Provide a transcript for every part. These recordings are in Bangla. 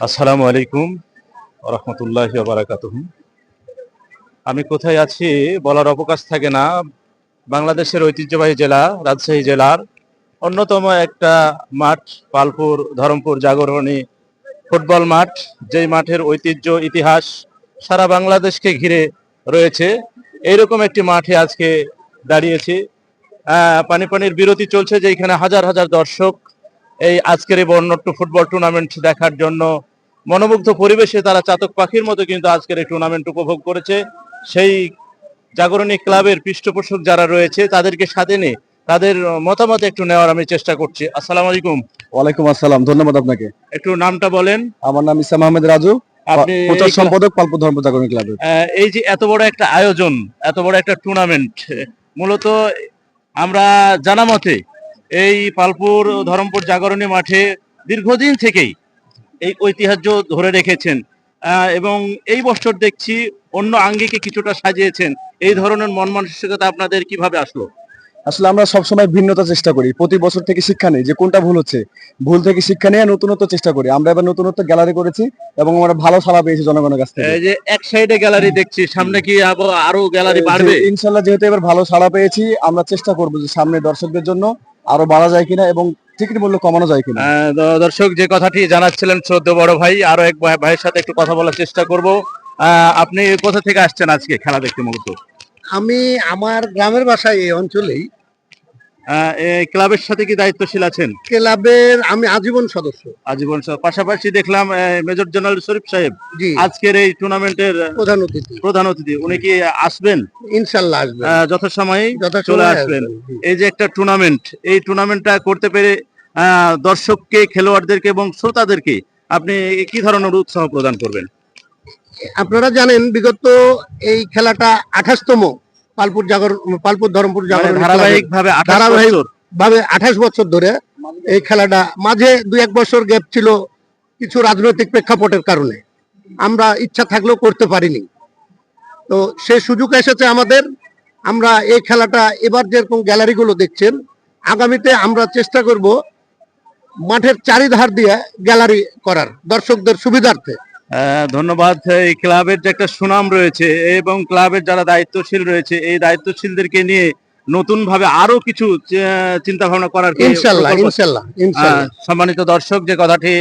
আসসালামু আলাইকুম ওয়া রাহমাতুল্লাহি ওয়া বারাকাতুহু। আমি কোথায় আছি বলার অবকাশ থাকে না। বাংলাদেশের ঐতিহ্যবাহী জেলা রাজশাহী জেলার অন্যতম একটা মাঠ পালপুর ধরমপুর জাগরণী ফুটবল মাঠ, যেই মাঠের ঐতিহ্য ইতিহাস সারা বাংলাদেশকে ঘিরে রয়েছে। এইরকম একটি মাঠে আজকে দাঁড়িয়েছি। পানির বিরতি চলছে, যেখানে হাজার হাজার দর্শক এই আজকের এই বর্ণাঢ্য ফুটবল টুর্নামেন্ট দেখার জন্য মনোমুগ্ধ পরিবেশে তারা চাতক পাখির মতো কিন্তু আজকের এই টুর্নামেন্ট উপভোগ করেছে। সেই জাগরণী ক্লাবের পৃষ্ঠপোষক যারা রয়েছে তাদেরকে সাথে নিয়ে তাদের মতামত একটু নেওয়ার আমি চেষ্টা করছি। আসসালামু আলাইকুম। ওয়ালাইকুম আসসালাম, ধন্যবাদ আপনাকে। একটু নামটা বলেন। আমার নাম ইসলাম আহমেদ রাজু, আপনি প্রচার সম্পাদক পালপুর ধর্মপুর জাগরণী ক্লাবের। এই যে এত বড় একটা আয়োজন, এত বড় একটা টুর্নামেন্ট, মূলত আমরা জানা মতে এই পালপুর ধরমপুর জাগরণী মাঠে দীর্ঘদিন থেকেই এই ঐতিহ্য ধরে রেখেছেন এবং এই বছর দেখছি অন্য আঙ্গিকে কিছুটা সাজিয়েছেন। এই ধরনের মন মানসিকতা আপনাদের কিভাবে আসলো? আসলে আমরা সবসময় ভিন্নতা চেষ্টা করি, প্রতি বছর থেকে শিক্ষা নেই যে কোনটা ভুল হচ্ছে, ভুল থেকে শিক্ষা নিয়ে নতুনত্ব চেষ্টা করি। আমরা এবার নতুনত্ব গ্যালারি করেছি এবং আমরা ভালো সাড়া পেয়েছি জনগণের কাছ থেকে। এই যে এক সাইডে গ্যালারি দেখছি, সামনে কি আরো গ্যালারি বাড়বে? ইনশাল্লাহ, যেহেতু এবার ভালো সাড়া পেয়েছি, আমরা চেষ্টা করবো যে সামনে দর্শকদের জন্য আরো বাড়া যায় কিনা এবং টিকিট মূল্য কমানো যায় কিনা। দর্শক যে কথাটি জানাচ্ছিলেন শ্রদ্ধেয় বড় ভাই, আরো এক ভাইয়ের সাথে একটু কথা বলার চেষ্টা করব। আপনি কোথা থেকে আসছেন আজকে খেলা দেখতে? মূলত আমি আমার গ্রামের বাসায় এই অঞ্চলেই। এই ক্লাবের সাথে কি দায়িত্বশীল আছেন? ক্লাবের আমি আজীবন সদস্য। আজীবন পাশাপাশি দেখলাম মেজর জেনারেল শরীফ সাহেব জি, আজকের এই টুর্নামেন্টের প্রধান অতিথি। উনি কি আসবেন? ইনশাল্লাহ আসবেন, যথাসময়ে চলে আসবেন। এই যে একটা টুর্নামেন্ট, এই টুর্নামেন্টটা করতে পেরে দর্শককে, খেলোয়াড়দেরকে এবং শ্রোতাদেরকে আপনি কি ধরনের উৎসাহ প্রদান করবেন? আপনারা জানেন বিগত এই খেলাটা 28তম পালপুর ধরমপুর জাগরণ ধারাবাহিক ভাবে 28 বছর ধরে এই খেলাটা, মাঝে 2-1 বছর গ্যাপ ছিল কিছু রাজনৈতিক প্রেক্ষাপটের কারণে, আমরা ইচ্ছা থাকলেও করতে পারিনি। তো সেই সুযোগ এসেছে আমাদের। আমরা এই খেলাটা এবার যেরকম গ্যালারিগুলো দেখছেন, আগামীতে আমরা চেষ্টা করব মাঠের চারিধার দিয়ে গ্যালারি করার দর্শকদের সুবিধার্থে। ধন্যবাদ। এই ক্লাবের যে একটা সুনাম রয়েছে এবং ক্লাবের যারা দায়িত্বশীল রয়েছে, এই দায়িত্বশীলদেরকে নিয়ে নতুন ভাবে আরো কিছু চিন্তা ভাবনা করার ইনশাআল্লাহ ইনশাআল্লাহ ইনশাআল্লাহ। সম্মানিত দর্শক, যে কথাটি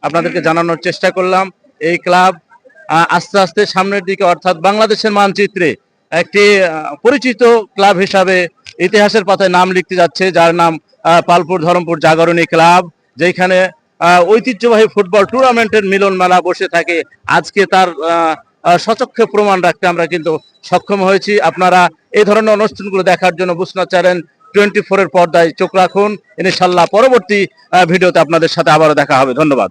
আপনাদেরকে জানানোর চেষ্টা করলাম, এই ক্লাব আস্তে আস্তে সামনের দিকে, অর্থাৎ বাংলাদেশের মানচিত্রে একটি পরিচিত ক্লাব হিসাবে ইতিহাসের পাতায় নাম লিখতে যাচ্ছে, যার নাম পালপুর ধরমপুর জাগরণী ক্লাব, যেখানে ঐতিহ্যবাহী ফুটবল টুর্নামেন্টের মিলন মেলা বসে থাকে। আজকে তার সচক্ষে প্রমাণ রাখতে আমরা কিন্তু সক্ষম হয়েছি। আপনারা এই ধরনের অনুষ্ঠানগুলো দেখার জন্য বুসনা চ্যানেল 24 এর পর্দায় চোখ রাখুন। ইনশাআল্লাহ পরবর্তী ভিডিওতে আপনাদের সাথে আবারও দেখা হবে। ধন্যবাদ।